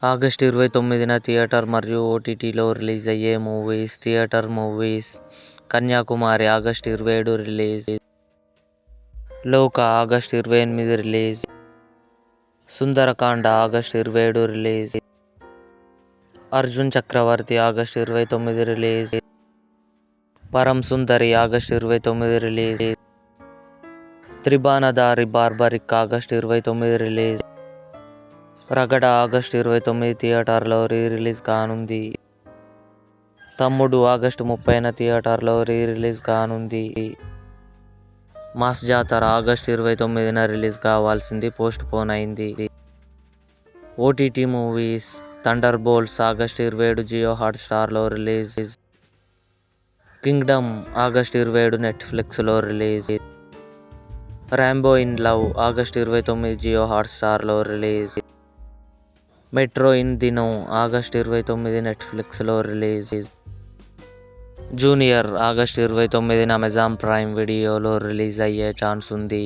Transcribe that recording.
August 29న theatre మరియు ఓటీటీలో release అయ్యే movies. Theatre movies: Kanyakumari August 27 release. Loka August 28 release. Sundarakanda August 27 release. Arjun Chakravarthy August 29 release. Param Sundari August 29 release. Tribanadhari Barbarik August 29 release. Ragada August 29 థియేటర్లో release కానుంది. తమ్ముడు August 30న థియేటర్లో రిలీజ్ కానుంది. మాస్ జాతర ఆగస్టు 29న రిలీజ్ కావాల్సింది పోస్ట్ పోన్ అయింది. OTT movies: Thunderbolts August 27 Jio హాట్స్టార్లో రిలీజ్. కింగ్డమ్ ఆగస్టు 27 నెట్ఫ్లిక్స్లో release. Rambo in love August 29 Jio హాట్స్టార్లో release. Metro in Dino August 29 నెట్ఫ్లిక్స్లో రిలీజ్. జూనియర్ ఆగస్టు 29న అమెజాన్ ప్రైమ్ వీడియోలో రిలీజ్ అయ్యే ఛాన్స్ ఉంది.